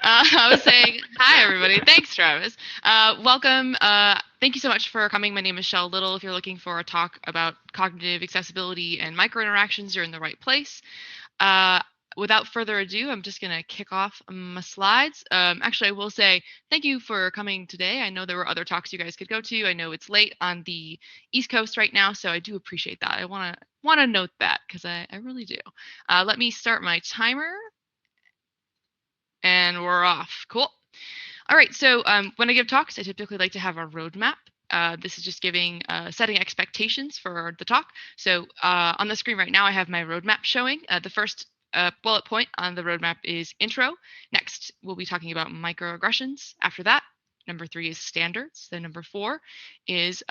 I was saying, hi, everybody. Thanks, Travis. Welcome. Thank you so much for coming. My name is Shell Little. If you're looking for a talk about cognitive accessibility and micro interactions, you're in the right place. Uh, Without further ado, I'm just going to kick off my slides. Actually, I will say thank you for coming today. I know there were other talks you guys could go to. I know it's late on the East Coast right now, so I do appreciate that. I want to note that because I really do. Let me start my timer. And we're off. Cool. All right. So when I give talks, I typically like to have a roadmap. This is just setting expectations for the talk. So on the screen right now, I have my roadmap showing. The first bullet point on the roadmap is intro. Next, we'll be talking about microaggressions. After that, number 3 is standards. Then number 4 is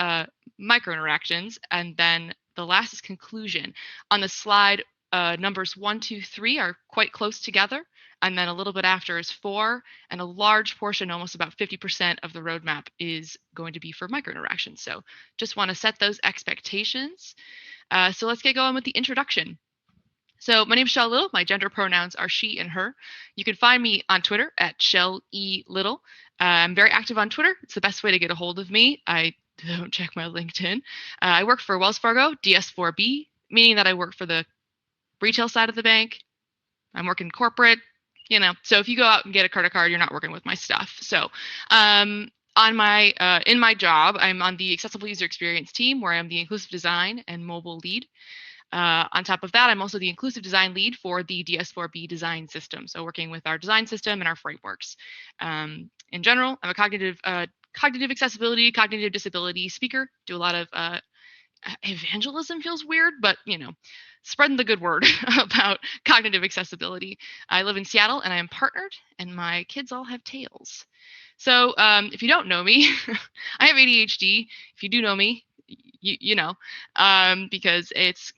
microinteractions. And then the last is conclusion. On the slide, numbers 1, 2, 3 are quite close together. And then a little bit after is 4, and a large portion, almost about 50% of the roadmap, is going to be for microinteractions. So just want to set those expectations. So let's get going with the introduction. So my name is Shell Little. My gender pronouns are she and her. You can find me on Twitter at Shell E Little. I'm very active on Twitter. It's the best way to get a hold of me. I don't check my LinkedIn. I work for Wells Fargo, DS4B, meaning that I work for the retail side of the bank. I'm working corporate. So if you go out and get a credit card, you're not working with my stuff. So in my job, I'm on the accessible user experience team where I'm the inclusive design and mobile lead. On top of that, I'm also the inclusive design lead for the DS4B design system. So working with our design system and our frameworks. In general, I'm a cognitive accessibility, cognitive disability speaker, do a lot of evangelism feels weird, but spreading the good word about cognitive accessibility. I live in Seattle and I am partnered, and my kids all have tails. So if you don't know me, I have ADHD. If you do know me, you know, because it's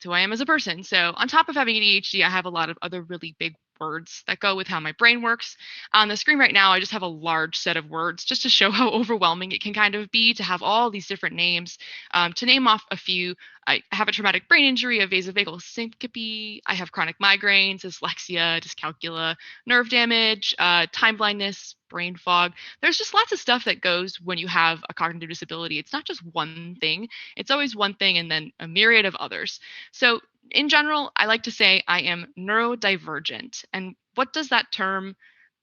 who I am as a person. So on top of having ADHD, I have a lot of other really big words that go with how my brain works. On the screen right now, I just have a large set of words just to show how overwhelming it can kind of be to have all these different names. To name off a few, I have a traumatic brain injury, a vasovagal syncope, I have chronic migraines, dyslexia, dyscalculia, nerve damage, time blindness, brain fog. There's just lots of stuff that goes when you have a cognitive disability. It's not just one thing. It's always one thing and then a myriad of others. So in general, I like to say I am neurodivergent. And what does that term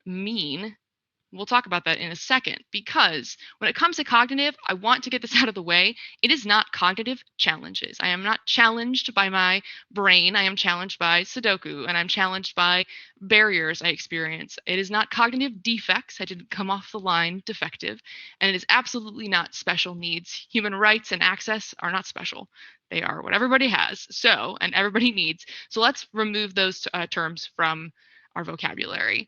mean? We'll talk about that in a second, because when it comes to cognitive, I want to get this out of the way. It is not cognitive challenges. I am not challenged by my brain. I am challenged by Sudoku, and I'm challenged by barriers I experience. It is not cognitive defects. I didn't come off the line defective. And it is absolutely not special needs. Human rights and access are not special. They are what everybody has, and everybody needs. So let's remove those terms from our vocabulary.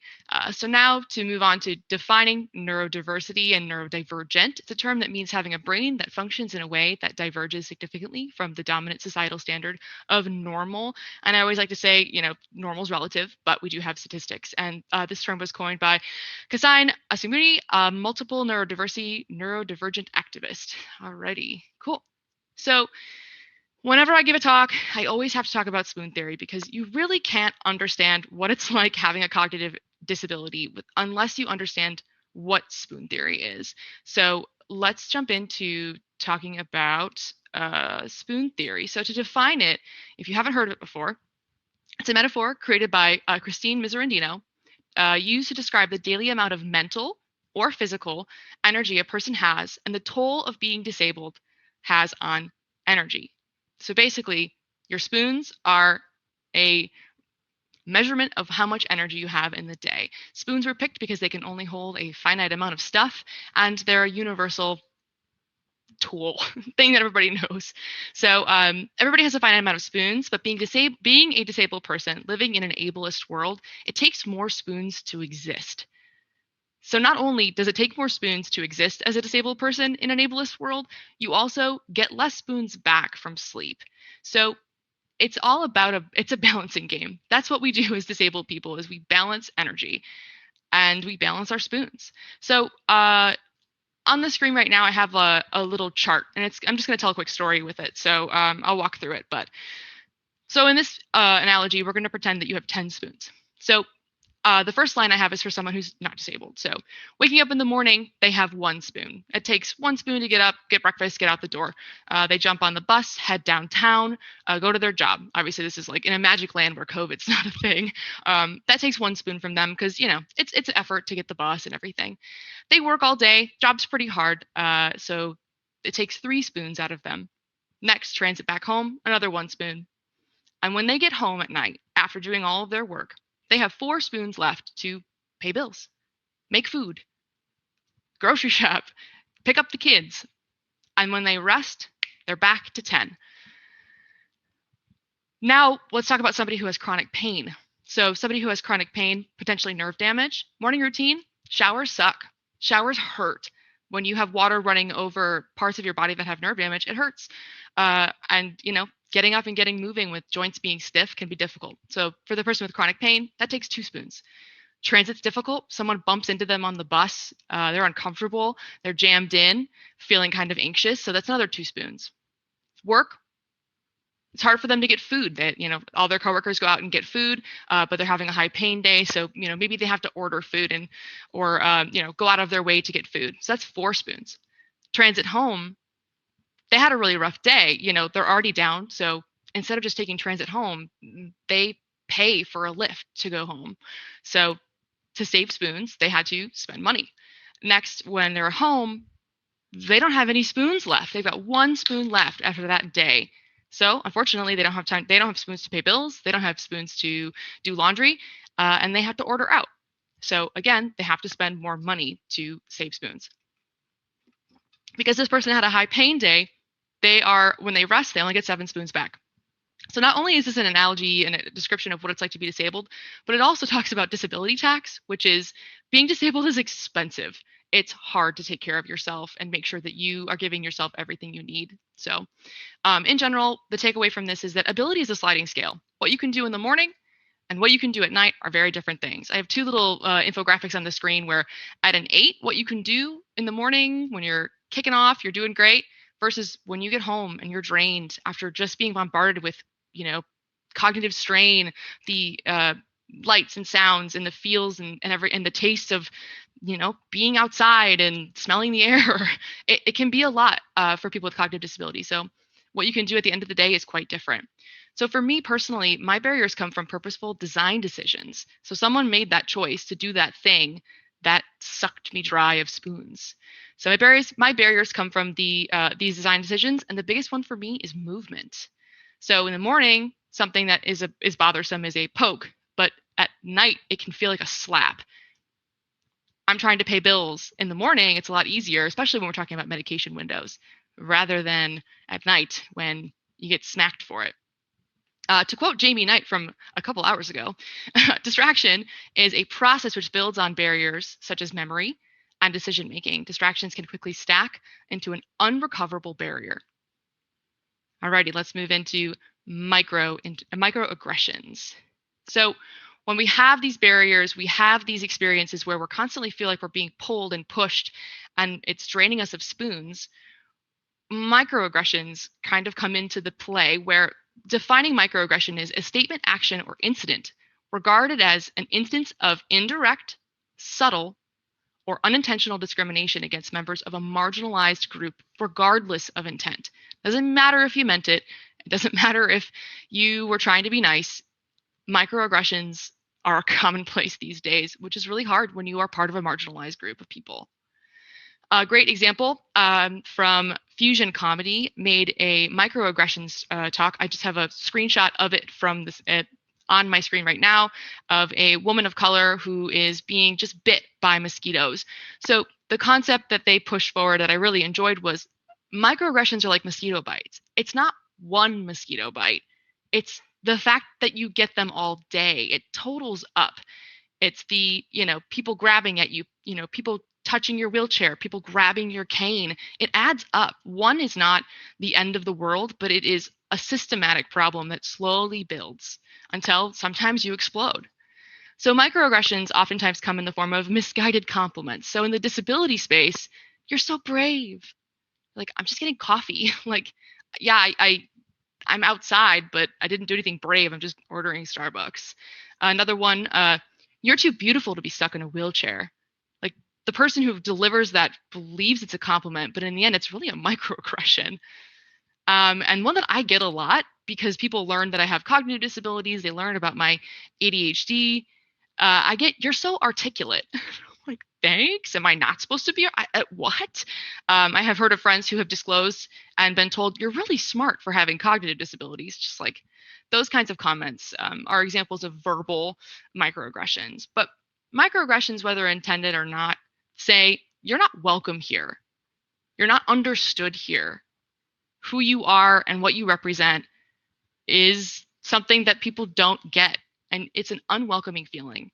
So now to move on to defining neurodiversity and neurodivergent. It's a term that means having a brain that functions in a way that diverges significantly from the dominant societal standard of normal. And I always like to say, normal is relative, but we do have statistics. And this term was coined by Kassine Asumuni, a multiple neurodivergent activist. Alrighty, cool. So whenever I give a talk, I always have to talk about spoon theory because you really can't understand what it's like having a cognitive disability unless you understand what spoon theory is. So let's jump into talking about spoon theory. So to define it, if you haven't heard of it before, it's a metaphor created by Christine Miserandino, used to describe the daily amount of mental or physical energy a person has and the toll of being disabled has on energy. So basically, your spoons are a measurement of how much energy you have in the day. Spoons were picked because they can only hold a finite amount of stuff, and they're a universal tool thing that everybody knows. So everybody has a finite amount of spoons, but being a disabled person living in an ableist world, it takes more spoons to exist. So not only does it take more spoons to exist as a disabled person in an ableist world, you also get less spoons back from sleep. So it's all about it's a balancing game. That's what we do as disabled people, is we balance energy and we balance our spoons. So on the screen right now, I have a little chart, and I'm just going to tell a quick story with it. So I'll walk through it. So in this analogy, we're going to pretend that you have 10 spoons. So The first line I have is for someone who's not disabled. So waking up in the morning, they have 1 spoon. It takes 1 spoon to get up, get breakfast, get out the door. They jump on the bus, head downtown, go to their job. Obviously, this is like in a magic land where COVID's not a thing. That takes 1 spoon from them because, it's an effort to get the bus and everything. They work all day. Job's pretty hard. So it takes 3 spoons out of them. Next, transit back home, another 1 spoon. And when they get home at night, after doing all of their work, they have 4 spoons left to pay bills, make food, grocery shop, pick up the kids. And when they rest, they're back to 10. Now, let's talk about somebody who has chronic pain. So somebody who has chronic pain, potentially nerve damage, morning routine, showers suck. Showers hurt. When you have water running over parts of your body that have nerve damage, it hurts. And getting up and getting moving with joints being stiff can be difficult. So for the person with chronic pain, that takes 2 spoons. Transit's difficult. Someone bumps into them on the bus. They're uncomfortable. They're jammed in, feeling kind of anxious. So that's another 2 spoons. Work. It's hard for them to get food. All their coworkers go out and get food, but they're having a high pain day. So, maybe they have to order food or go out of their way to get food. So that's 4 spoons. Transit home. They had a really rough day. They're already down. So instead of just taking transit home, they pay for a lift to go home. So to save spoons, they had to spend money. Next, when they're home, they don't have any spoons left. They've got 1 spoon left after that day. So unfortunately, they don't have time. They don't have spoons to pay bills. They don't have spoons to do laundry, and they have to order out. So again, they have to spend more money to save spoons. Because this person had a high pain day, when they rest, they only get 7 spoons back. So not only is this an analogy and a description of what it's like to be disabled, but it also talks about disability tax, which is being disabled is expensive. It's hard to take care of yourself and make sure that you are giving yourself everything you need. So in general, the takeaway from this is that ability is a sliding scale. What you can do in the morning and what you can do at night are very different things. I have 2 little infographics on the screen where at an 8, what you can do in the morning when you're kicking off, you're doing great, versus when you get home and you're drained after just being bombarded with, cognitive strain, the lights and sounds and the feels and the taste of, being outside and smelling the air. It can be a lot for people with cognitive disability. So what you can do at the end of the day is quite different. So for me personally, my barriers come from purposeful design decisions. So someone made that choice to do that thing that sucked me dry of spoons. So my barriers come from these design decisions, and the biggest one for me is movement. So in the morning, something that is bothersome is a poke, but at night it can feel like a slap. I'm trying to pay bills in the morning. It's a lot easier, especially when we're talking about medication windows, rather than at night when you get smacked for it. To quote Jamie Knight from a couple hours ago, distraction is a process which builds on barriers such as memory and decision making. Distractions can quickly stack into an unrecoverable barrier. Alrighty, let's move into microaggressions. So when we have these barriers, we have these experiences where we constantly feel like we're being pulled and pushed and it's draining us of spoons. Microaggressions kind of come into the play where defining microaggression is a statement, action, or incident regarded as an instance of indirect, subtle, or unintentional discrimination against members of a marginalized group, regardless of intent. Doesn't matter if you meant it. It doesn't matter if you were trying to be nice. Microaggressions are commonplace these days, which is really hard when you are part of a marginalized group of people. A great example from Fusion Comedy made a microaggressions talk. I just have a screenshot of it from this on my screen right now of a woman of color who is being just bit by mosquitoes. So the concept that they pushed forward that I really enjoyed was microaggressions are like mosquito bites. It's not one mosquito bite. It's the fact that you get them all day. It totals up. It's the, people grabbing at you, people touching your wheelchair, people grabbing your cane. It adds up. One is not the end of the world, but it is a systematic problem that slowly builds until sometimes you explode. So microaggressions oftentimes come in the form of misguided compliments. So in the disability space, you're so brave. Like, I'm just getting coffee. Like, yeah, I'm outside, but I didn't do anything brave. I'm just ordering Starbucks. Another one, You're too beautiful to be stuck in a wheelchair. Like, the person who delivers that believes it's a compliment, but in the end, it's really a microaggression. And one that I get a lot because people learn that I have cognitive disabilities. They learn about my ADHD. I get, "You're so articulate." I'm like, thanks. Am I not supposed to be? What? I have heard of friends who have disclosed and been told, "You're really smart for having cognitive disabilities." Just like those kinds of comments are examples of verbal microaggressions. But microaggressions, whether intended or not, say, "You're not welcome here. You're not understood here. Who you are and what you represent is something that people don't get, and it's an unwelcoming feeling."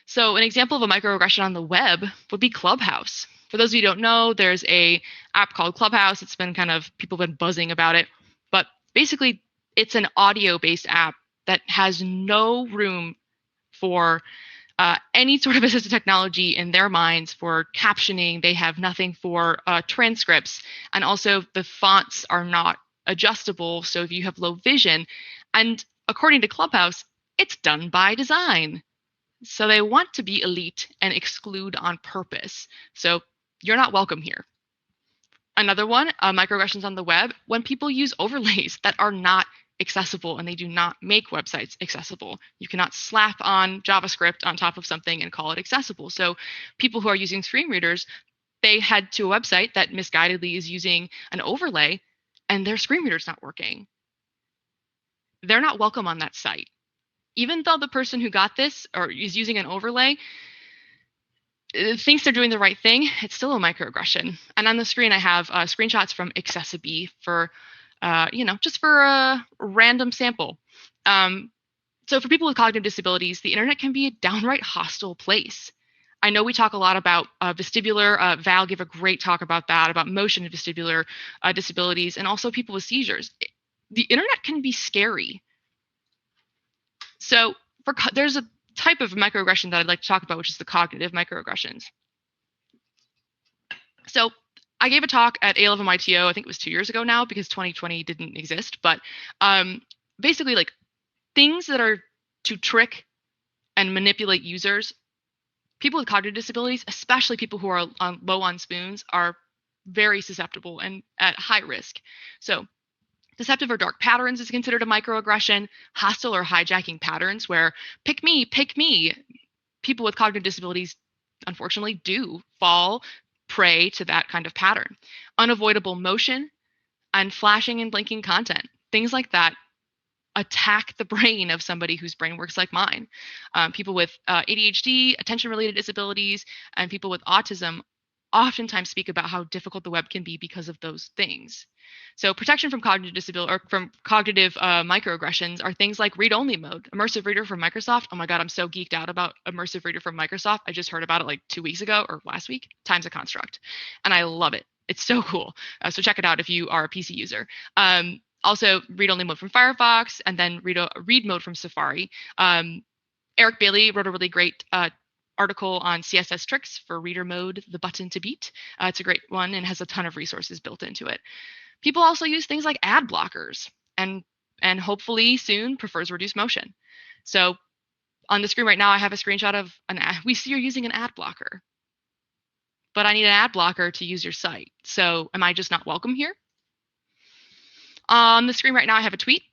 So an example of a microaggression on the web would be Clubhouse. For those of you who don't know, there's a app called Clubhouse. It's been people have been buzzing about it, but basically it's an audio-based app that has no room for any sort of assistive technology in their minds for captioning. They have nothing for transcripts, and also the fonts are not adjustable. So if you have low vision, and according to Clubhouse, it's done by design. So they want to be elite and exclude on purpose. So you're not welcome here. Another one, microaggressions on the web, when people use overlays that are not accessible and they do not make websites accessible. You cannot slap on JavaScript on top of something and call it accessible. So people who are using screen readers, they head to a website that misguidedly is using an overlay and their screen reader's not working. They're not welcome on that site. Even though the person who got this or is using an overlay thinks they're doing the right thing, it's still a microaggression. And on the screen, I have screenshots from Accessibility for, just for a random sample. So for people with cognitive disabilities, the internet can be a downright hostile place. I know we talk a lot about vestibular. Val gave a great talk about that, about motion and vestibular disabilities, and also people with seizures. The internet can be scary. So there's a type of microaggression that I'd like to talk about, which is the cognitive microaggressions. So I gave a talk at A11YTO, I think it was 2 years ago now because 2020 didn't exist, but basically like things that are to trick and manipulate users. People with cognitive disabilities, especially people who are low on spoons, are very susceptible and at high risk. So deceptive or dark patterns is considered a microaggression. Hostile or hijacking patterns where pick me, pick me. People with cognitive disabilities, unfortunately, do fall prey to that kind of pattern. Unavoidable motion and flashing and blinking content. Things like that attack the brain of somebody whose brain works like mine. People with ADHD, attention-related disabilities, and people with autism oftentimes speak about how difficult the web can be because of those things. So protection from cognitive disability or from cognitive microaggressions are things like read-only mode. Immersive Reader from Microsoft. Oh my God, I'm so geeked out about Immersive Reader from Microsoft. I just heard about it like 2 weeks ago or last week. Time's a construct. And I love it. It's so cool. So check it out if you are a PC user. Also read-only mode from Firefox, and then read mode from Safari. Eric Bailey wrote a really great article on CSS tricks for reader mode, the button to beat. It's a great one and has a ton of resources built into it. People also use things like ad blockers and hopefully soon prefers reduced motion. So on the screen right now, I have a screenshot of an ad. We see you're using an ad blocker, but I need an ad blocker to use your site. So am I just not welcome here? On the screen right now, I have a tweet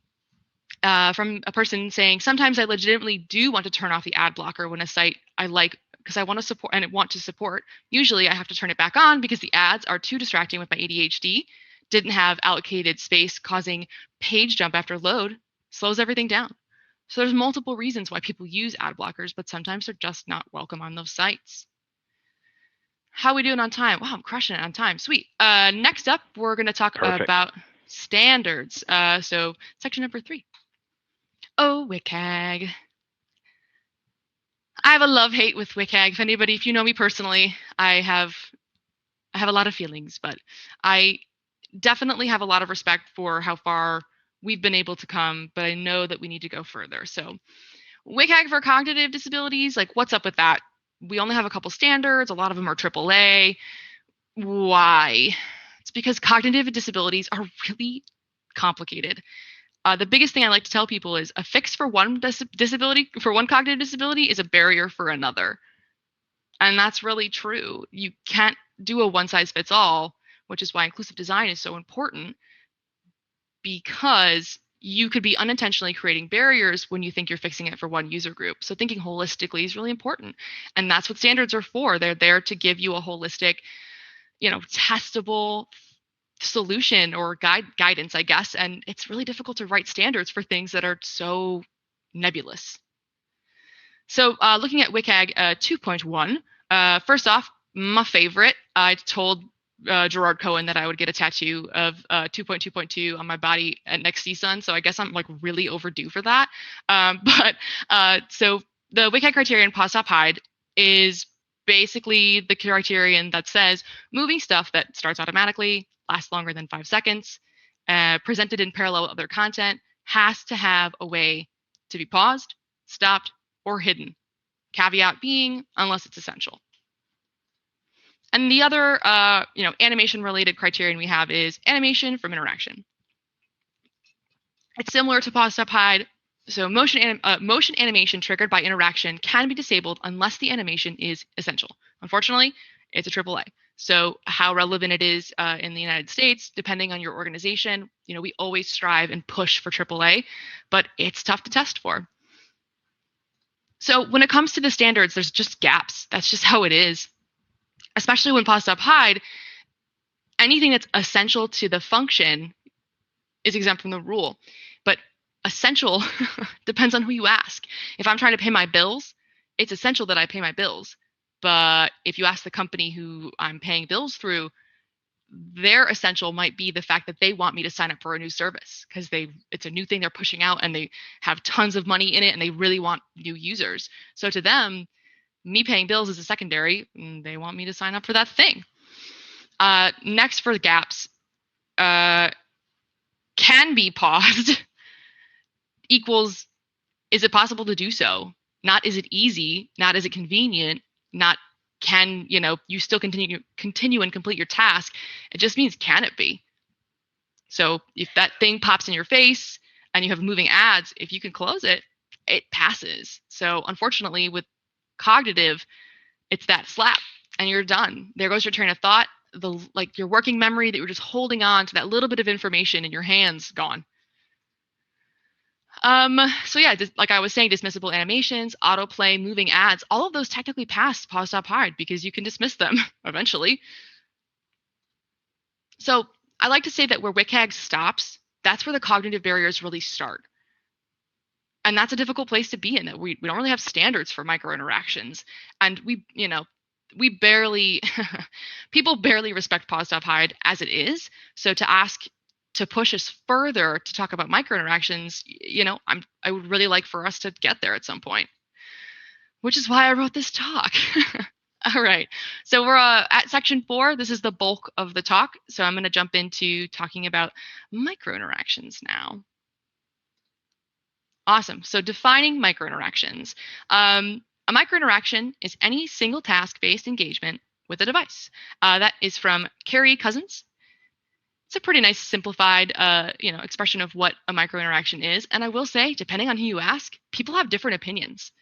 from a person saying, sometimes I legitimately do want to turn off the ad blocker when a site I like because I want to support and want to support. Usually I have to turn it back on because the ads are too distracting with my ADHD, didn't have allocated space, causing page jump after load, slows everything down. So there's multiple reasons why people use ad blockers, but sometimes they're just not welcome on those sites. How are we doing on time? Wow, I'm crushing it on time. Sweet. Next up, we're going to talk about standards. So section number 3. Oh, WCAG. I have a love-hate with WCAG. If you know me personally, I have a lot of feelings, but I definitely have a lot of respect for how far we've been able to come, but I know that we need to go further. So WCAG for cognitive disabilities, like what's up with that? We only have a couple standards. A lot of them are AAA. Why? It's because cognitive disabilities are really complicated. The biggest thing I like to tell people is a fix for one disability, for one cognitive disability, is a barrier for another. And that's really true. You can't do a one size fits all, which is why inclusive design is so important, because you could be unintentionally creating barriers when you think you're fixing it for one user group. So thinking holistically is really important. And that's what standards are for. They're there to give you a holistic, testable solution or guidance, I guess. And it's really difficult to write standards for things that are so nebulous. So looking at WCAG 2.1, first off, my favorite, I told Gerard Cohen that I would get a tattoo of 2.2.2 on my body at next season. So I guess I'm like really overdue for that. So the WCAG criterion pause, stop, hide is basically the criterion that says moving stuff that starts automatically, lasts longer than 5 seconds, presented in parallel with other content, has to have a way to be paused, stopped, or hidden. Caveat being, unless it's essential. And the other, animation-related criterion we have is animation from interaction. It's similar to pause, stop, hide. So motion animation triggered by interaction can be disabled unless the animation is essential. Unfortunately, it's a AAA. So how relevant it is in the United States, depending on your organization, we always strive and push for AAA, but it's tough to test for. So when it comes to the standards, there's just gaps. That's just how it is. Especially when pause, stop, hide, anything that's essential to the function is exempt from the rule. But essential depends on who you ask. If I'm trying to pay my bills, it's essential that I pay my bills. But if you ask the company who I'm paying bills through, their essential might be the fact that they want me to sign up for a new service because it's a new thing they're pushing out and they have tons of money in it and they really want new users. So to them, me paying bills is a secondary, and they want me to sign up for that thing. Next, for the gaps, can be paused equals, is it possible to do so? Not is it easy, not is it convenient, not can you still continue and complete your task. It just means, can it be? So if that thing pops in your face and you have moving ads, if you can close it, it passes. So unfortunately with cognitive, it's that slap and you're done. There goes your train of thought. Your working memory that you're just holding on to, that little bit of information in your hands, gone. So yeah, like I was saying, dismissible animations, autoplay, moving ads, all of those technically pass pause, stop, hide because you can dismiss them eventually. So I like to say that where WCAG stops, that's where the cognitive barriers really start. And that's a difficult place to be in, that we don't really have standards for micro interactions. And we barely, people barely respect pause, stop, hide as it is. So to ask to push us further to talk about micro interactions, I would really like for us to get there at some point, which is why I wrote this talk. All right. So we're at section 4. This is the bulk of the talk. So I'm going to jump into talking about micro interactions now. Awesome. So defining micro interactions. A micro interaction is any single task-based engagement with a device. That is from Carrie Cousins. It's a pretty nice simplified, expression of what a micro interaction is. And I will say, depending on who you ask, people have different opinions.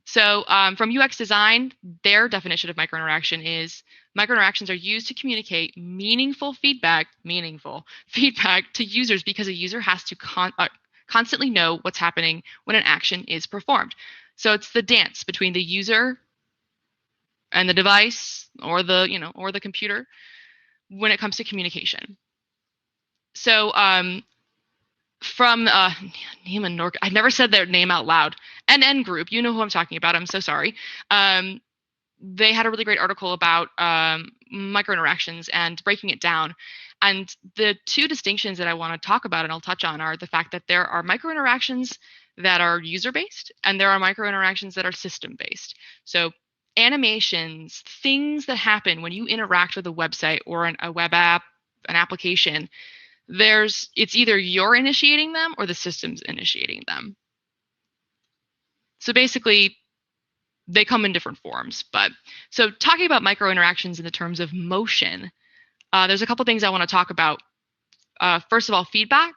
So from UX design, their definition of micro interaction is micro interactions are used to communicate meaningful feedback to users because a user has to constantly know what's happening when an action is performed. So it's the dance between the user and the device or the computer when it comes to communication. So from Neiman Nork, I've never said their name out loud. NN Group, you know who I'm talking about. I'm so sorry. They had a really great article about micro interactions and breaking it down. And the two distinctions that I want to talk about and I'll touch on are the fact that there are micro interactions that are user-based and there are micro interactions that are system-based. So animations, things that happen when you interact with a website or a web app, an application, it's either you're initiating them or the system's initiating them. So basically, they come in different forms. So talking about micro interactions in the terms of motion, there's a couple things I want to talk about. first of all, feedback.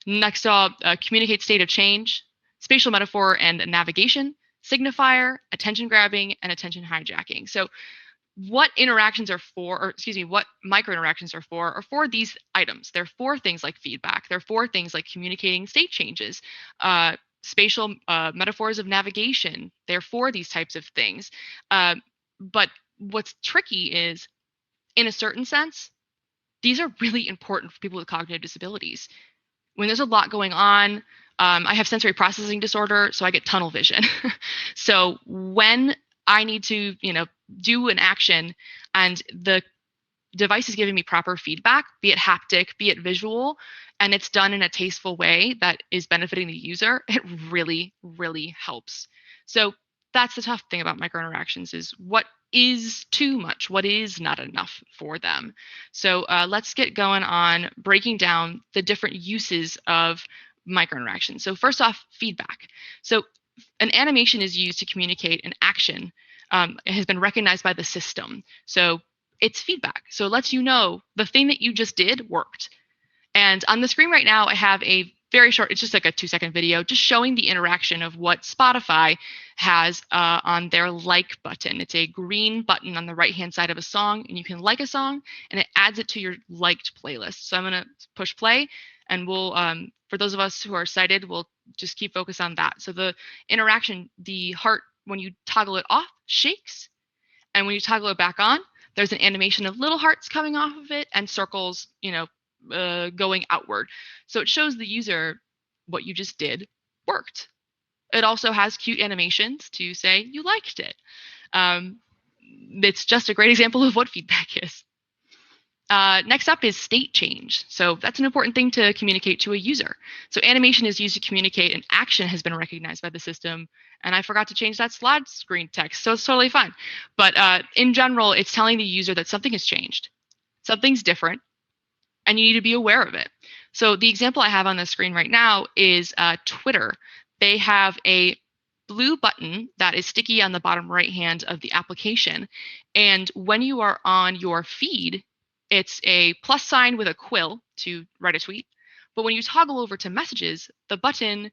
Next up, communicate state of change, spatial metaphor and navigation, signifier, attention grabbing, and attention hijacking. So what interactions are for, or excuse me, what micro interactions are for these items. They're for things like feedback. They're for things like communicating state changes, spatial metaphors of navigation. They're for these types of things. But what's tricky is, in a certain sense, these are really important for people with cognitive disabilities. When there's a lot going on, I have sensory processing disorder, so I get tunnel vision. So when I need to, do an action and the device is giving me proper feedback, be it haptic, be it visual, and it's done in a tasteful way that is benefiting the user, it really, really helps. So that's the tough thing about microinteractions, is what is too much, what is not enough for them. So let's get going on breaking down the different uses of microinteractions. So first off, feedback. So an animation is used to communicate an action. It has been recognized by the system. So it's feedback. So it lets you know the thing that you just did worked. And on the screen right now, I have a very short, it's just like a 2-second video, just showing the interaction of what Spotify has on their like button. It's a green button on the right-hand side of a song, and you can like a song, and it adds it to your liked playlist. So I'm going to push play, and we'll, for those of us who are sighted, we'll just keep focus on that. So the interaction, the heart, when you toggle it off, shakes, and when you toggle it back on, there's an animation of little hearts coming off of it and circles, going outward. So it shows the user what you just did worked. It also has cute animations to say you liked it. It's just a great example of what feedback is. Next up is state change. So that's an important thing to communicate to a user. So animation is used to communicate an action has been recognized by the system. And I forgot to change that slide screen text, so it's totally fine. But in general, it's telling the user that something has changed, something's different, and you need to be aware of it. So the example I have on the screen right now is Twitter. They have a blue button that is sticky on the bottom right hand of the application. And when you are on your feed, it's a plus sign with a quill to write a tweet. But when you toggle over to messages, the button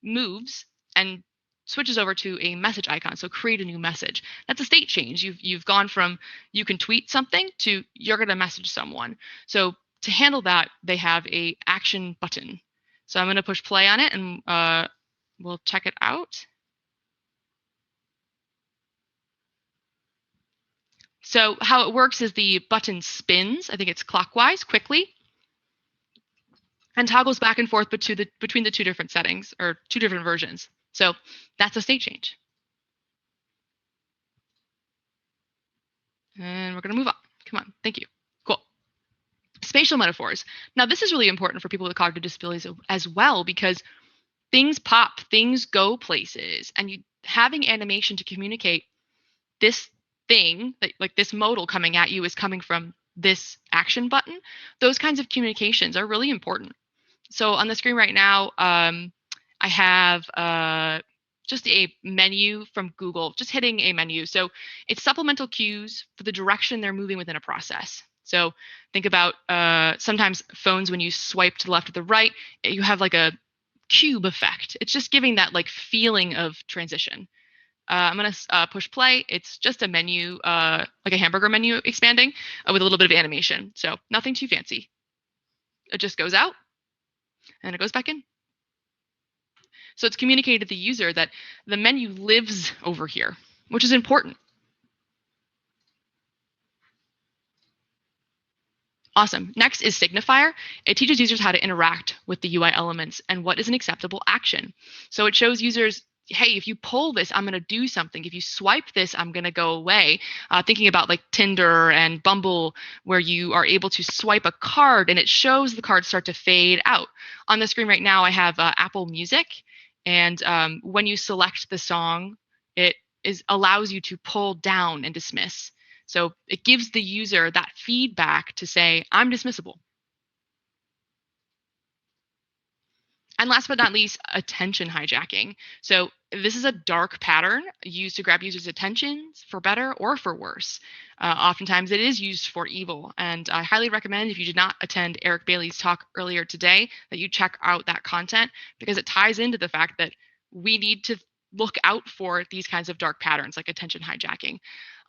moves and switches over to a message icon. So create a new message. That's a state change. You've gone from you can tweet something to you're going to message someone. So to handle that, they have a action button. So I'm going to push play on it, and we'll check it out. So how it works is the button spins, I think it's clockwise, quickly, and toggles back and forth between the two different settings, or two different versions. So that's a state change. And we're going to move on. Come on. Thank you. Cool. Spatial metaphors. Now, this is really important for people with cognitive disabilities as well, because things pop, things go places, and having animation to communicate this thing, like this modal coming at you is coming from this action button. Those kinds of communications are really important. So on the screen right now, I have just a menu from Google, just hitting a menu. So it's supplemental cues for the direction they're moving within a process. So think about sometimes phones, when you swipe to the left or the right, you have like a cube effect. It's just giving that like feeling of transition. I'm going to push play. It's just a menu, like a hamburger menu expanding with a little bit of animation. So nothing too fancy. It just goes out and it goes back in. So it's communicated to the user that the menu lives over here, which is important. Awesome. Next is signifier. It teaches users how to interact with the UI elements and what is an acceptable action. So it shows users, hey, if you pull this, I'm going to do something. If you swipe this, I'm going to go away. Thinking about like Tinder and Bumble, where you are able to swipe a card and it shows the card start to fade out. On the screen right now, I have Apple Music. And when you select the song, it allows you to pull down and dismiss. So it gives the user that feedback to say, I'm dismissible. And last but not least, attention hijacking. So this is a dark pattern used to grab users' attentions for better or for worse. Oftentimes it is used for evil. And I highly recommend, if you did not attend Eric Bailey's talk earlier today, that you check out that content, because it ties into the fact that we need to look out for these kinds of dark patterns like attention hijacking.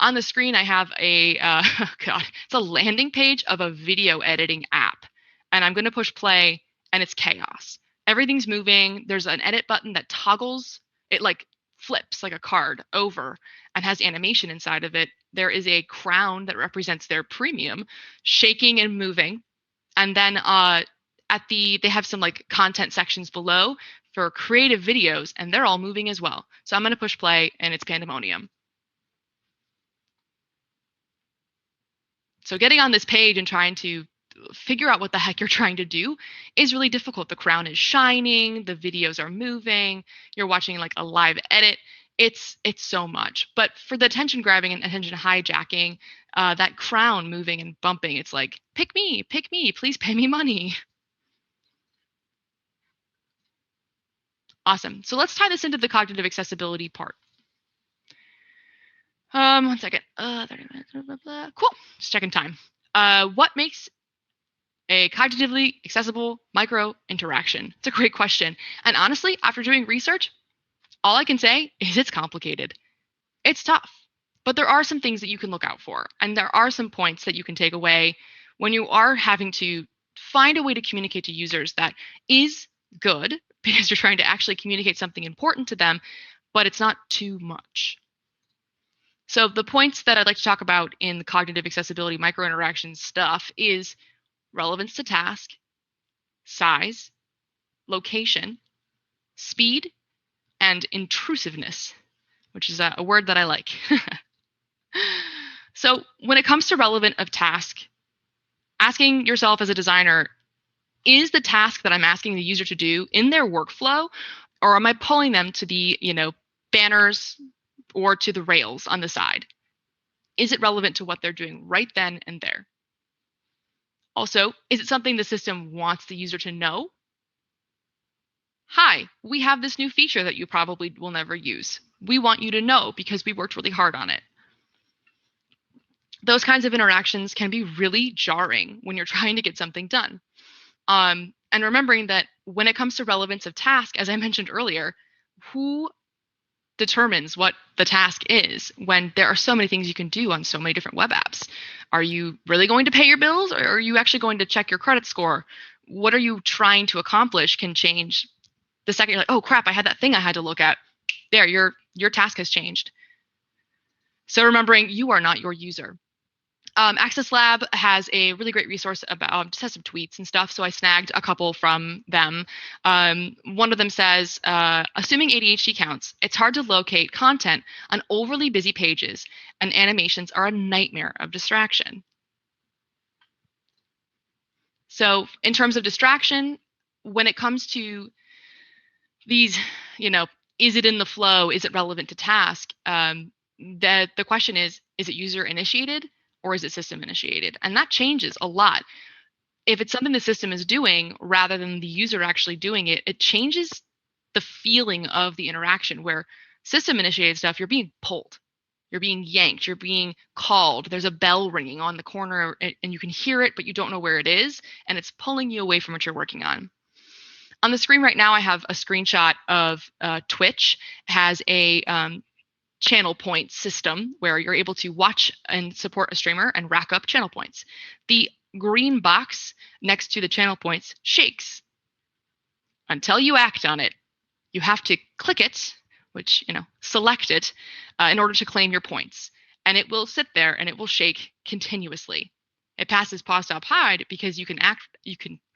On the screen, I have it's a landing page of a video editing app. And I'm going to push play, and it's chaos. Everything's moving. There's an edit button that toggles. It like flips like a card over and has animation inside of it. There is a crown that represents their premium shaking and moving. And then they have some like content sections below for creative videos, and they're all moving as well. So I'm going to push play, and it's pandemonium. So getting on this page and trying to figure out what the heck you're trying to do is really difficult. The crown is shining, the videos are moving, you're watching like a live edit. It's so much. But for the attention grabbing and attention hijacking, that crown moving and bumping, it's like, pick me, please pay me money. Awesome. So let's tie this into the cognitive accessibility part. 1 second. 30 minutes. Blah, blah. Cool. Just checking time. What makes a cognitively accessible micro interaction? It's a great question. And honestly, after doing research, all I can say is it's complicated. It's tough, but there are some things that you can look out for. And there are some points that you can take away when you are having to find a way to communicate to users that is good, because you're trying to actually communicate something important to them, but it's not too much. So the points that I'd like to talk about in the cognitive accessibility micro interaction stuff is relevance to task, size, location, speed, and intrusiveness, which is a word that I like. So when it comes to relevant of task, asking yourself as a designer, is the task that I'm asking the user to do in their workflow, or am I pulling them to the, banners or to the rails on the side? Is it relevant to what they're doing right then and there? Also, is it something the system wants the user to know? Hi, we have this new feature that you probably will never use. We want you to know because we worked really hard on it. Those kinds of interactions can be really jarring when you're trying to get something done. And remembering that when it comes to relevance of task, as I mentioned earlier, who determines what the task is when there are so many things you can do on so many different web apps? Are you really going to pay your bills, or are you actually going to check your credit score? What are you trying to accomplish can change the second you're like, oh crap, I had that thing I had to look at. There, your task has changed. So remembering you are not your user. Access Lab has a really great resource about, just has some tweets and stuff, so I snagged a couple from them. One of them says, assuming ADHD counts, it's hard to locate content on overly busy pages, and animations are a nightmare of distraction. So in terms of distraction, when it comes to these, is it in the flow? Is it relevant to task? The question is it user initiated? Or is it system initiated? And that changes a lot. If it's something the system is doing rather than the user actually doing it, it changes the feeling of the interaction. Where system initiated stuff, you're being pulled, you're being yanked, you're being called. There's a bell ringing on the corner and you can hear it, but you don't know where it is. And it's pulling you away from what you're working on. On the screen right now, I have a screenshot of Twitch. It has a channel point system where you're able to watch and support a streamer and rack up channel points. The green box next to the channel points shakes until you act on it. You have to click it, which, select it in order to claim your points. And it will sit there and it will shake continuously. It passes pause stop hide because you can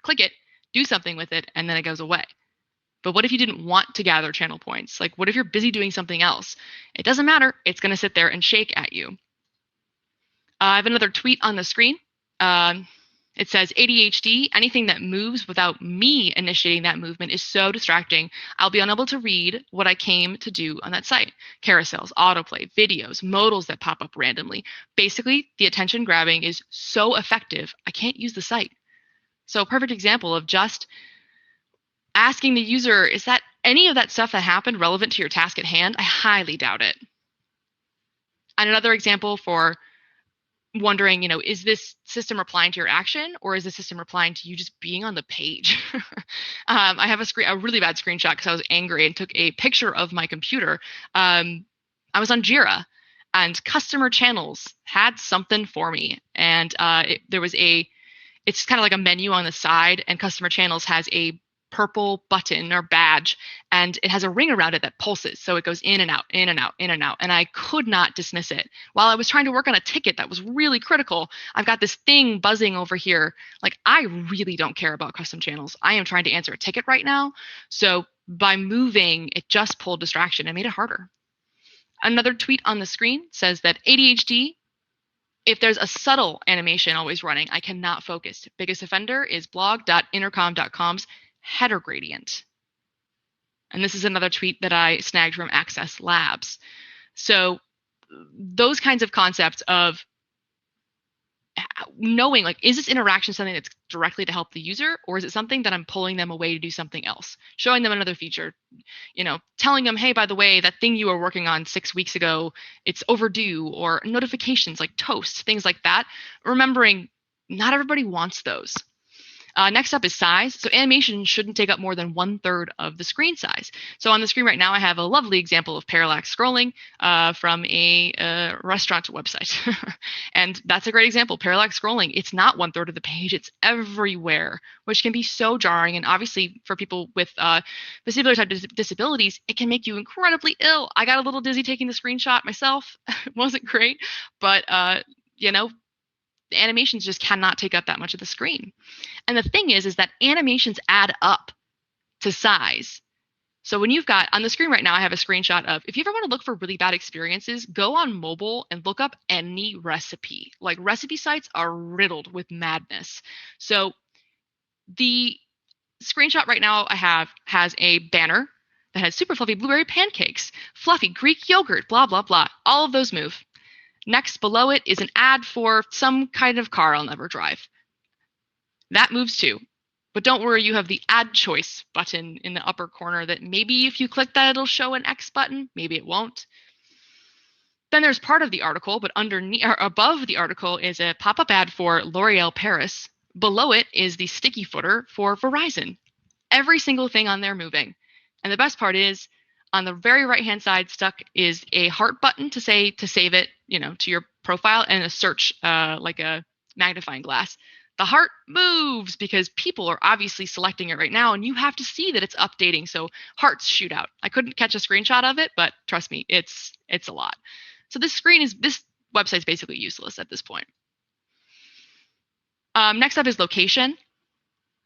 click it, do something with it, and then it goes away. But what if you didn't want to gather channel points? Like, what if you're busy doing something else? It doesn't matter. It's going to sit there and shake at you. I have another tweet on the screen. It says, ADHD, anything that moves without me initiating that movement is so distracting. I'll be unable to read what I came to do on that site. Carousels, autoplay, videos, modals that pop up randomly. Basically, the attention grabbing is so effective, I can't use the site. So a perfect example of just asking the user, is that any of that stuff that happened relevant to your task at hand? I highly doubt it. And another example for wondering, is this system replying to your action, or is the system replying to you just being on the page? I have a really bad screenshot because I was angry and took a picture of my computer. I was on Jira, and customer channels had something for me, and it's kind of like a menu on the side, and customer channels has a purple button or badge, and it has a ring around it that pulses, so it goes in and out, in and out, in and out, and I could not dismiss it. While I was trying to work on a ticket that was really critical, I've got this thing buzzing over here. Like, I really don't care about custom channels. I am trying to answer a ticket right now, so by moving, it just pulled distraction and made it harder. Another tweet on the screen says that ADHD, if there's a subtle animation always running, I cannot focus. Biggest offender is blog.intercom.com's header gradient. And this is another tweet that I snagged from Access Labs. So those kinds of concepts of knowing, like, is this interaction something that's directly to help the user, or is it something that I'm pulling them away to do something else? Showing them another feature, telling them, hey, by the way, that thing you were working on 6 weeks ago, it's overdue, or notifications like toast, things like that. Remembering not everybody wants those. Next up is size. So animation shouldn't take up more than 1/3 of the screen size. So on the screen right now, I have a lovely example of parallax scrolling from a restaurant website. And that's a great example. Parallax scrolling, it's not 1/3 of the page, it's everywhere, which can be so jarring. And obviously for people with vestibular type disabilities, it can make you incredibly ill. I got a little dizzy taking the screenshot myself. It wasn't great, but the animations just cannot take up that much of the screen. And the thing is that animations add up to size. So when you've got on the screen right now, I have a screenshot of, if you ever want to look for really bad experiences, go on mobile and look up any recipe. Like, recipe sites are riddled with madness. So the screenshot right now I have has a banner that has super fluffy blueberry pancakes, fluffy Greek yogurt, blah, blah, blah. All of those move. Next below it is an ad for some kind of car I'll never drive. That moves too. But don't worry, you have the add choice button in the upper corner that maybe if you click that, it'll show an X button. Maybe it won't. Then there's part of the article, but underneath or above the article is a pop-up ad for L'Oreal Paris. Below it is the sticky footer for Verizon. Every single thing on there moving. And the best part is, on the very right-hand side stuck is a heart button to save it, to your profile, and a search, like a magnifying glass. The heart moves because people are obviously selecting it right now, and you have to see that it's updating, so hearts shoot out. I couldn't catch a screenshot of it, but trust me, it's a lot. So this website's basically useless at this point. Next up is location.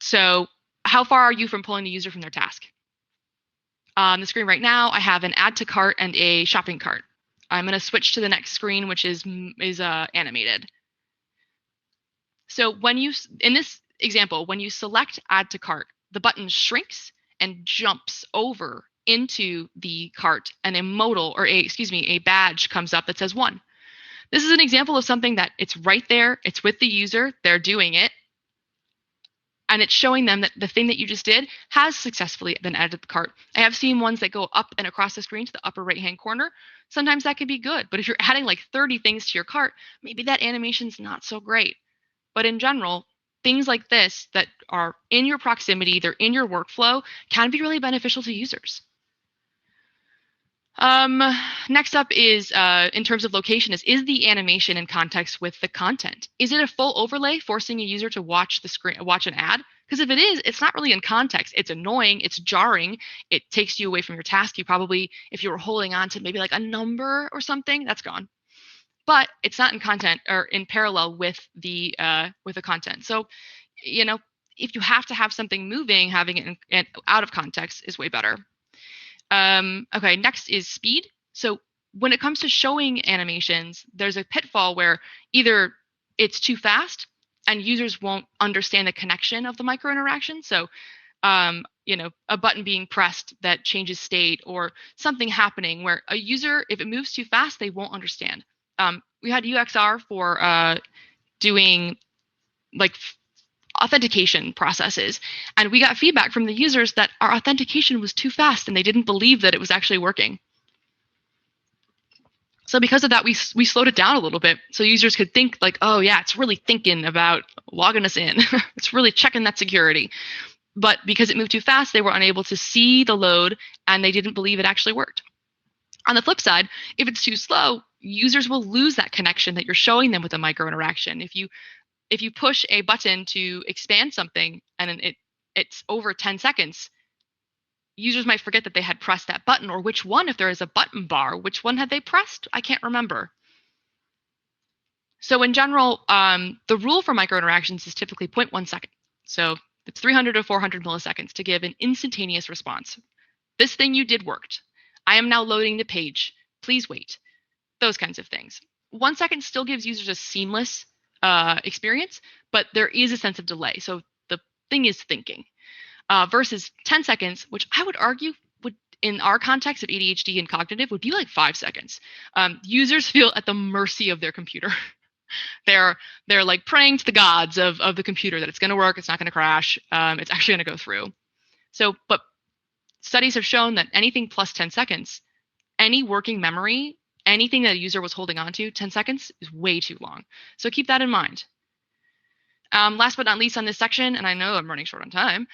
So how far are you from pulling the user from their task? On the screen right now, I have an add to cart and a shopping cart. I'm going to switch to the next screen, which is animated. So in this example, when you select add to cart, the button shrinks and jumps over into the cart, and a badge comes up that says 1. This is an example of something that it's right there, it's with the user, they're doing it, and it's showing them that the thing that you just did has successfully been added to the cart. I have seen ones that go up and across the screen to the upper right-hand corner. Sometimes that can be good, but if you're adding like 30 things to your cart, maybe that animation's not so great. But in general, things like this that are in your proximity, they're in your workflow, can be really beneficial to users. Next up is, in terms of location, is the animation in context with the content? Is it a full overlay forcing a user to watch an ad? Because if it is, it's not really in context. It's annoying, it's jarring, it takes you away from your task. You probably, if you were holding on to maybe like a number or something, that's gone. But it's not in content or in parallel with the content. So, if you have to have something moving, having it out of context is way better. Okay, next is speed. So when it comes to showing animations, there's a pitfall where either it's too fast and users won't understand the connection of the micro interaction. So, a button being pressed that changes state, or something happening where a user, if it moves too fast, they won't understand. We had UXR for doing like authentication processes. And we got feedback from the users that our authentication was too fast and they didn't believe that it was actually working. So because of that, we slowed it down a little bit so users could think like, oh yeah, it's really thinking about logging us in. It's really checking that security. But because it moved too fast, they were unable to see the load and they didn't believe it actually worked. On the flip side, if it's too slow, users will lose that connection that you're showing them with a micro interaction. If you push a button to expand something and it's over 10 seconds, users might forget that they had pressed that button, or which one, if there is a button bar, which one had they pressed? I can't remember. So in general, the rule for micro interactions is typically 0.1 second. So it's 300 to 400 milliseconds to give an instantaneous response. This thing you did worked. I am now loading the page. Please wait. Those kinds of things. 1 second still gives users a seamless experience, but there is a sense of delay. So the thing is thinking. Versus 10 seconds, which I would argue would, in our context of ADHD and cognitive, would be like 5 seconds. Users feel at the mercy of their computer. They're like praying to the gods of the computer that it's going to work, it's not going to crash, it's actually going to go through. So, but studies have shown that anything plus 10 seconds, any working memory, anything that a user was holding on to, 10 seconds is way too long. So keep that in mind. Last but not least on this section, and I know I'm running short on time,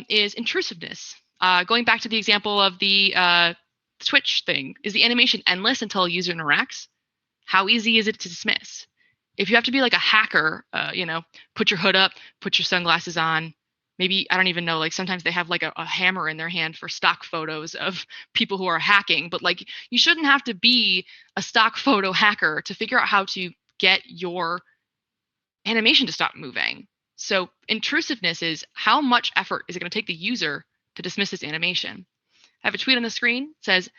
is intrusiveness. Going back to the example of the Twitch thing, is the animation endless until a user interacts? How easy is it to dismiss? If you have to be like a hacker, put your hood up, put your sunglasses on, maybe, I don't even know, like sometimes they have like a hammer in their hand for stock photos of people who are hacking, but like you shouldn't have to be a stock photo hacker to figure out how to get your animation to stop moving. So intrusiveness is how much effort is it going to take the user to dismiss this animation? I have a tweet on the screen. It says,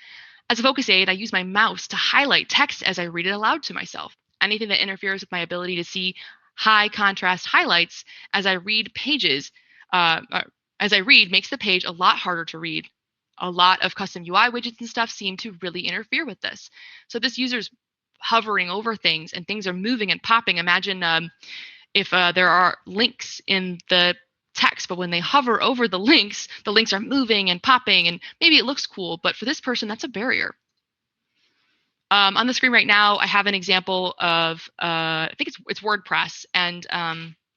as a focus aid, I use my mouse to highlight text as I read it aloud to myself. Anything that interferes with my ability to see high contrast highlights as I read pages, makes the page a lot harder to read. A lot of custom UI widgets and stuff seem to really interfere with this. So this user's hovering over things and things are moving and popping. Imagine if there are links in the text, but when they hover over the links are moving and popping, and maybe it looks cool, but for this person, that's a barrier. On the screen right now, I have an example of, I think it's WordPress, and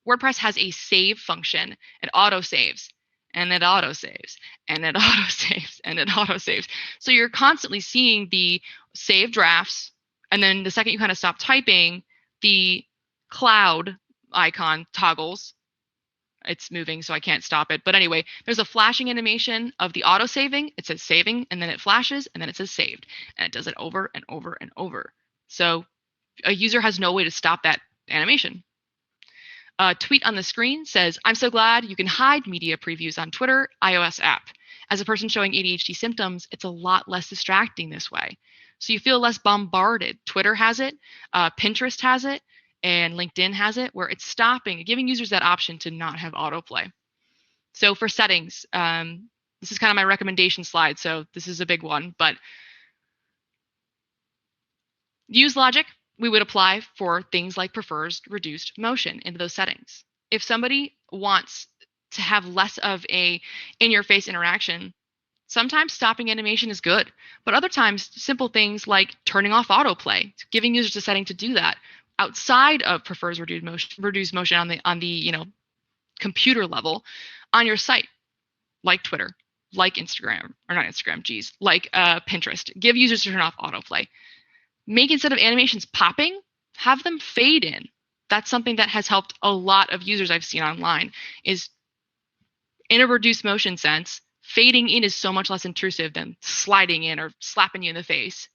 WordPress has a save function. It auto-saves, and it auto-saves, and it auto-saves, and it auto-saves. So you're constantly seeing the save drafts, and then the second you kind of stop typing, the cloud icon toggles. It's moving, so I can't stop it. But anyway, there's a flashing animation of the auto saving. It says saving, and then it flashes, and then it says saved. And it does it over and over and over. So a user has no way to stop that animation. A tweet on the screen says, I'm so glad you can hide media previews on Twitter iOS app. As a person showing ADHD symptoms, it's a lot less distracting this way. So you feel less bombarded. Twitter has it, Pinterest has it, and LinkedIn has it, where it's stopping, giving users that option to not have autoplay. So for settings, this is kind of my recommendation slide, so this is a big one, but use logic we would apply for things like prefers reduced motion into those settings. If somebody wants to have less of a in-your-face interaction, sometimes stopping animation is good, but other times simple things like turning off autoplay, giving users a setting to do that outside of prefers reduced motion on the computer level on your site, like Twitter, like Instagram, or not Instagram, geez, like Pinterest. Give users to turn off autoplay. Make, instead of animations popping, have them fade in. That's something that has helped a lot of users I've seen online, is in a reduced motion sense, fading in is so much less intrusive than sliding in or slapping you in the face.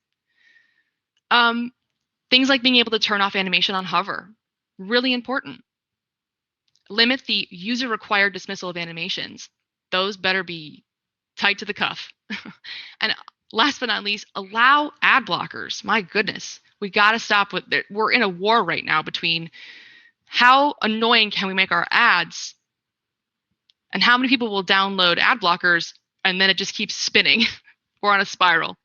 Things like being able to turn off animation on hover, really important. Limit the user-required dismissal of animations. Those better be tight to the cuff. And last but not least, allow ad blockers. My goodness, we got to stop with it. We're in a war right now between how annoying can we make our ads and how many people will download ad blockers, and then it just keeps spinning. We're on a spiral.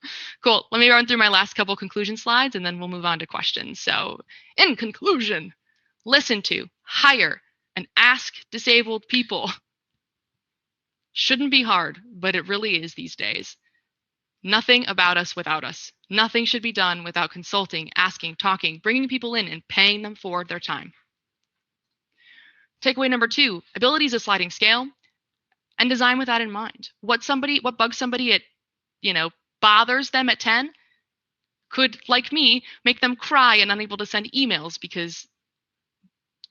Cool. Let me run through my last couple conclusion slides, and then we'll move on to questions. So in conclusion, listen to, hire, and ask disabled people. Shouldn't be hard, but it really is these days. Nothing about us without us. Nothing should be done without consulting, asking, talking, bringing people in, and paying them for their time. Takeaway number 2, ability is a sliding scale, and design with that in mind. What bugs somebody at, bothers them at 10 could, like me, make them cry and unable to send emails because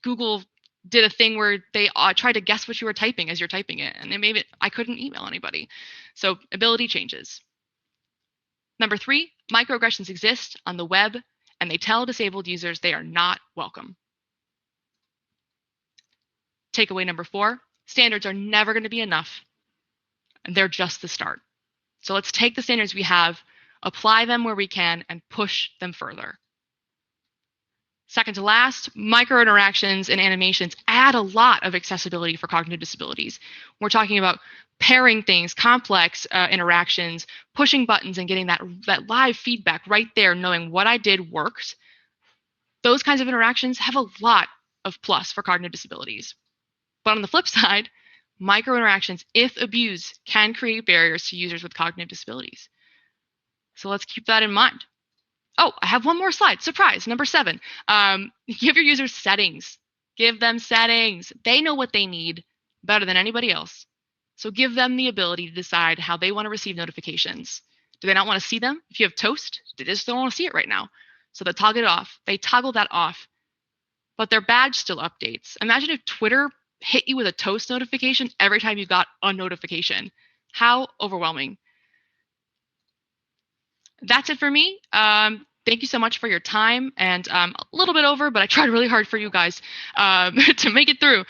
Google did a thing where they tried to guess what you were typing as you're typing it, and I couldn't email anybody. So ability changes. Number 3, microaggressions exist on the web, and they tell disabled users they are not welcome. Takeaway number 4, standards are never going to be enough, and they're just the start. So let's take the standards we have, apply them where we can, and push them further. Second to last, micro interactions and animations add a lot of accessibility for cognitive disabilities. We're talking about pairing things, complex interactions, pushing buttons and getting that live feedback right there, knowing what I did worked. Those kinds of interactions have a lot of plus for cognitive disabilities. But on the flip side, micro interactions, if abused, can create barriers to users with cognitive disabilities. So let's keep that in mind. Oh, I have one more slide. Surprise, number 7. Give your users settings. Give them settings. They know what they need better than anybody else. So give them the ability to decide how they want to receive notifications. Do they not want to see them? If you have toast, they just don't want to see it right now. So they toggle it off. They toggle that off. But their badge still updates. Imagine if Twitter hit you with a toast notification every time you got a notification. How overwhelming. That's it for me. Thank you so much for your time, and a little bit over, but I tried really hard for you guys to make it through.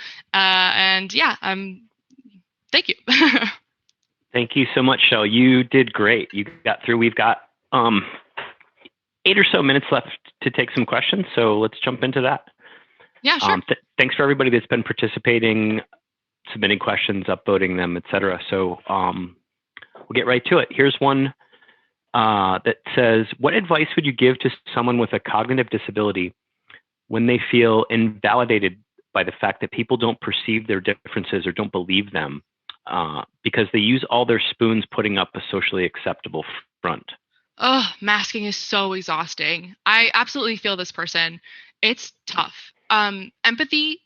Thank you. Thank you so much, Shel. You did great. You got through. We've got 8 or so minutes left to take some questions, so let's jump into that. Yeah, sure. Thanks for everybody that's been participating, submitting questions, upvoting them, etc. So we'll get right to it. Here's one that says, what advice would you give to someone with a cognitive disability when they feel invalidated by the fact that people don't perceive their differences or don't believe them because they use all their spoons putting up a socially acceptable front? Oh, masking is so exhausting. I absolutely feel this person. It's tough. Empathy,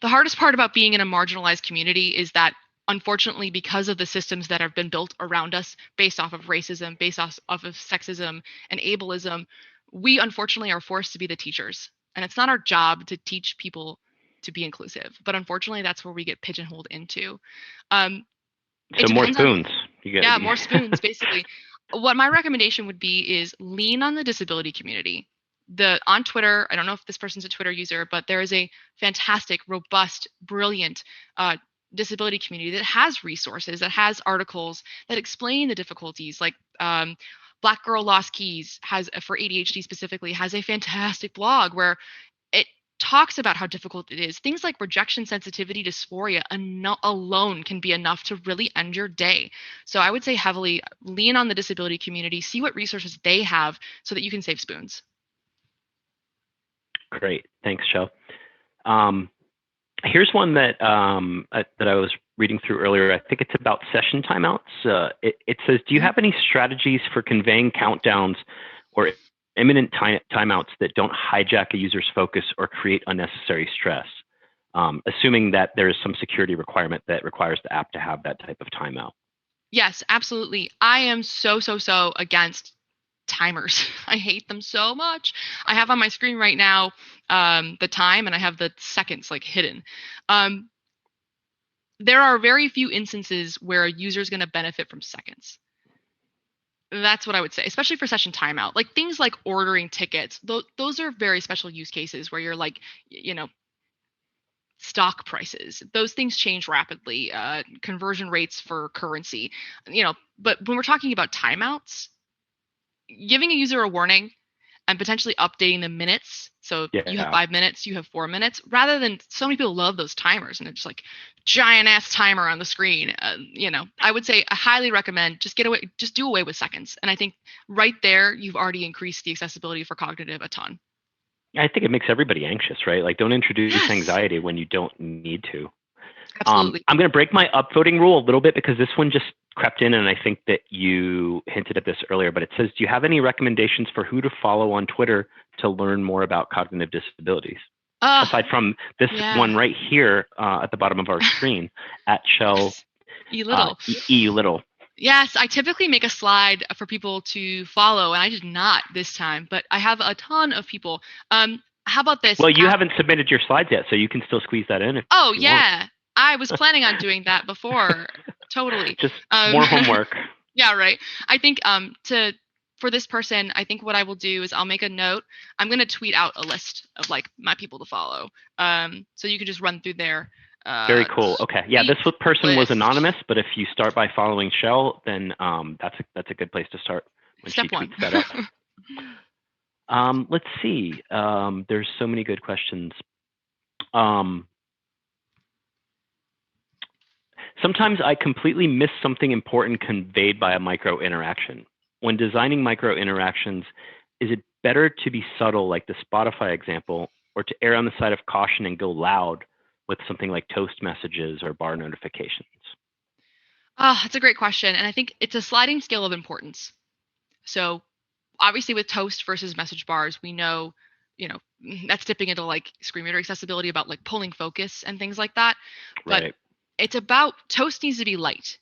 the hardest part about being in a marginalized community is that unfortunately, because of the systems that have been built around us based off of racism, based off of sexism and ableism, we unfortunately are forced to be the teachers. And it's not our job to teach people to be inclusive. But unfortunately, that's where we get pigeonholed into. So more spoons. More spoons, basically. What my recommendation would be is lean on the disability community. On Twitter, I don't know if this person's a Twitter user, but there is a fantastic, robust, brilliant disability community that has resources, that has articles that explain the difficulties. Like Black Girl Lost Keys for ADHD specifically, has a fantastic blog where it talks about how difficult it is. Things like rejection sensitivity dysphoria alone can be enough to really end your day. So I would say heavily lean on the disability community, see what resources they have so that you can save spoons. Great. Thanks, Shel. Here's one that that I was reading through earlier. I think it's about session timeouts. It says, do you have any strategies for conveying countdowns or imminent timeouts that don't hijack a user's focus or create unnecessary stress, assuming that there is some security requirement that requires the app to have that type of timeout? Yes, absolutely. I am so against timers. I hate them so much. I have on my screen right now the time, and I have the seconds like hidden. There are very few instances where a user is going to benefit from seconds. That's what I would say, especially for session timeout. Like things like ordering tickets, those are very special use cases where you're like, stock prices. Those things change rapidly, conversion rates for currency, but when we're talking about timeouts, giving a user a warning and potentially updating the minutes. So you have 5 minutes, you have 4 minutes, rather than so many people love those timers and it's like giant ass timer on the screen. I would say I highly recommend just do away with seconds. And I think right there, you've already increased the accessibility for cognitive a ton. I think it makes everybody anxious, right? Like, don't introduce Yes, anxiety when you don't need to. absolutely. I'm going to break my upvoting rule a little bit because this one just crept in, and I think that you hinted at this earlier. But it says, do you have any recommendations for who to follow on Twitter to learn more about cognitive disabilities? Uh, Aside from this one yeah. right here at the bottom of our screen at Shell Yes. Little. Little. Yes, I typically make a slide for people to follow, and I did not this time, but I have a ton of people. How about this? Well, you haven't submitted your slides yet, so you can still squeeze that in if Oh, you want. yeah. I was planning on doing that before. Totally. Just Um, more homework. yeah, right. I think to for this person, I think what I will do is I'll make a note. I'm going to tweet out a list of like my people to follow. So you can just run through their Very cool. Okay. Yeah, tweet this person was list. anonymous, but if you start by following Shell, then that's a good place to start when she Step one. tweets that up. Let's see. There's so many good questions. Sometimes I completely miss something important conveyed by a micro interaction. When designing micro interactions, is it better to be subtle, like the Spotify example, or to err on the side of caution and go loud with something like toast messages or bar notifications? That's a great question, and I think it's a sliding scale of importance. So obviously with toast versus message bars, we know, that's dipping into like screen reader accessibility about like pulling focus and things like that. But Right. it's about toast needs to be light.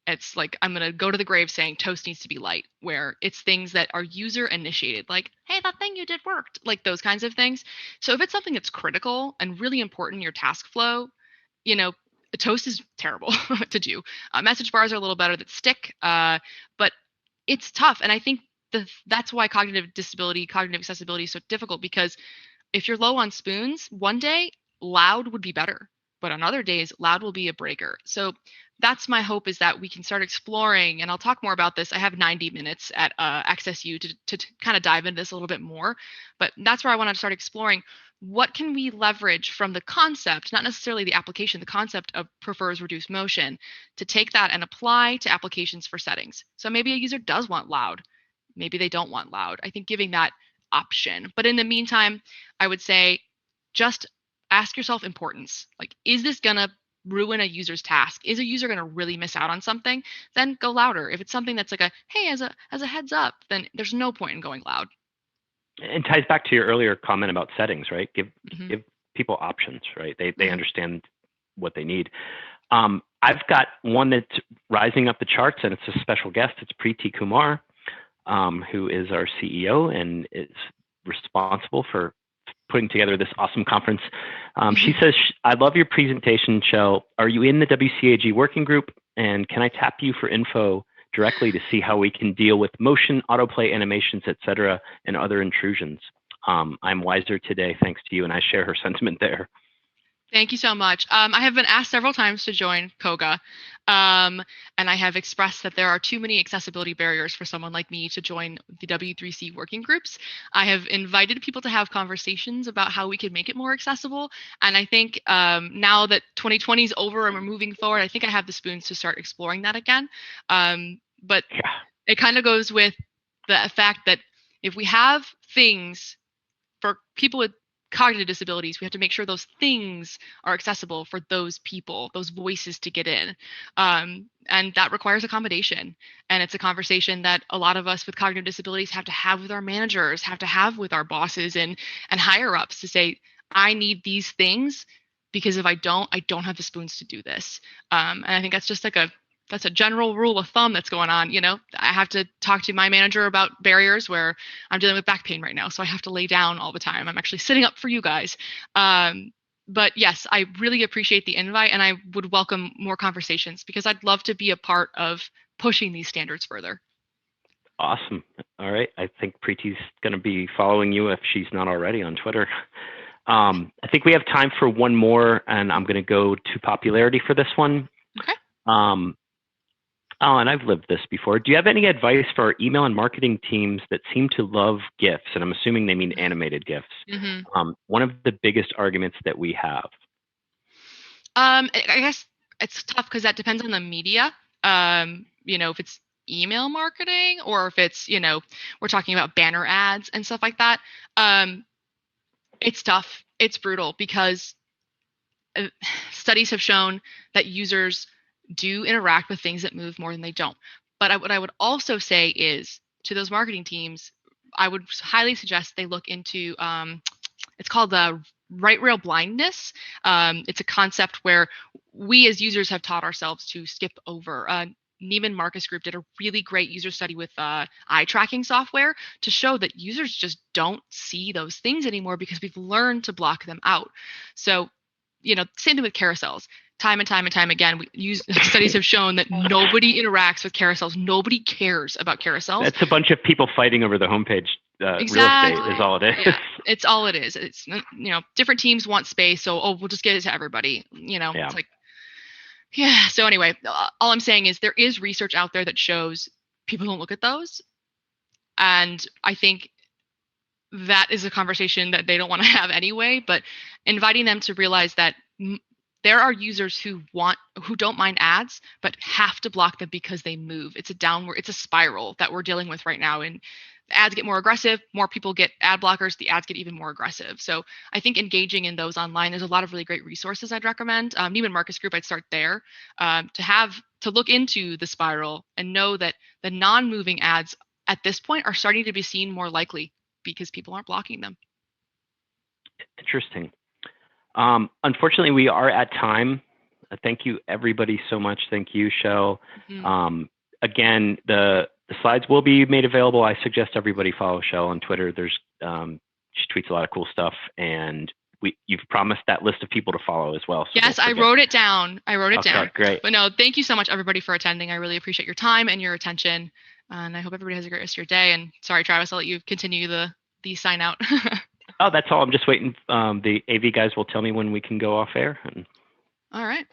It's like I'm gonna go to the grave saying toast needs to be light, where it's things that are user initiated, like, hey, that thing you did worked, like those kinds of things. So if it's something that's critical and really important in your task flow, you know, toast is terrible to do. Message bars are a little better that stick, but it's tough. And I think that's why cognitive disability, cognitive accessibility is so difficult because if you're low on spoons, one day loud would be better, but on other days, loud will be a breaker. So that's my hope is that we can start exploring, and I'll talk more about this. I have 90 minutes at Access U to kind of dive into this a little bit more, but that's where I want to start exploring what can we leverage from the concept, not necessarily the application, the concept of prefers reduced motion, to take that and apply to applications for settings. So maybe a user does want loud, maybe they don't want loud. I think giving that option. But in the meantime, I would say just ask yourself importance. Like, is this gonna ruin a user's task? Is a user gonna really miss out on something? Then go louder. If it's something that's like a hey, as a heads up, then there's no point in going loud. And ties back to your earlier comment about settings, right? Mm-hmm. Give people options, right? They Mm-hmm. understand what they need. I've got one that's rising up the charts, and it's a special guest. It's Preeti Kumar, who is our CEO and is responsible for putting together this awesome conference. She says, I love your presentation, Shell. Are you in the WCAG working group? And can I tap you for info directly to see how we can deal with motion, autoplay, animations, etc., and other intrusions? I'm wiser today, thanks to you, and I share her sentiment there. Thank you so much. I have been asked several times to join KOGA, and I have expressed that there are too many accessibility barriers for someone like me to join the W3C working groups. I have invited people to have conversations about how we can make it more accessible, and I think now that 2020 is over and we're moving forward, I think I have the spoons to start exploring that again. But Yeah. it kind of goes with the fact that if we have things for people with cognitive disabilities, we have to make sure those things are accessible for those people, those voices to get in. And that requires accommodation. And it's a conversation that a lot of us with cognitive disabilities have to have with our managers, have to have with our bosses and higher ups to say, I need these things because if I don't have the spoons to do this. And I think that's just like that's a general rule of thumb that's going on. I have to talk to my manager about barriers where I'm dealing with back pain right now, so I have to lay down all the time. I'm actually sitting up for you guys. But yes, I really appreciate the invite, and I would welcome more conversations because I'd love to be a part of pushing these standards further. Awesome. All right. I think Preeti's going to be following you if she's not already on Twitter. I think we have time for one more, and I'm going to go to popularity for this one. Okay. Oh, and I've lived this before. Do you have any advice for our email and marketing teams that seem to love GIFs? And I'm assuming they mean animated GIFs. Mm-hmm. One of the biggest arguments that we have. I guess it's tough because that depends on the media. If it's email marketing or if it's, we're talking about banner ads and stuff like that. It's tough. It's brutal because studies have shown that users do interact with things that move more than they don't. But what I would also say is to those marketing teams, I would highly suggest they look into it's called the right rail blindness. It's a concept where we as users have taught ourselves to skip over. Neiman Marcus Group did a really great user study with eye tracking software to show that users just don't see those things anymore because we've learned to block them out. So, same thing with carousels. Time and time and time again, studies have shown that nobody interacts with carousels. Nobody cares about carousels. It's a bunch of people fighting over the homepage. Exactly. Real estate is all it is. Yeah, it's all it is. It's different teams want space, so we'll just get it to everybody. Yeah. It's like, yeah. So anyway, all I'm saying is there is research out there that shows people don't look at those, and I think that is a conversation that they don't want to have anyway. But inviting them to realize that there are users who don't mind ads, but have to block them because they move. It's a spiral that we're dealing with right now, and the ads get more aggressive, more people get ad blockers, the ads get even more aggressive. So I think engaging in those online, there's a lot of really great resources I'd recommend. Neiman Marcus Group, I'd start there to look into the spiral and know that the non-moving ads at this point are starting to be seen more likely because people aren't blocking them. Interesting. Unfortunately, we are at time. Thank you, everybody, so much. Thank you, Shel. Mm-hmm. Again, the slides will be made available. I suggest everybody follow Shel on Twitter. She tweets a lot of cool stuff, and you've promised that list of people to follow as well. So yes, I wrote it down. Okay, great. But no, thank you so much, everybody, for attending. I really appreciate your time and your attention, and I hope everybody has a great rest of your day. And sorry, Travis, I'll let you continue the sign out. Oh, that's all. I'm just waiting. The AV guys will tell me when we can go off air. All right.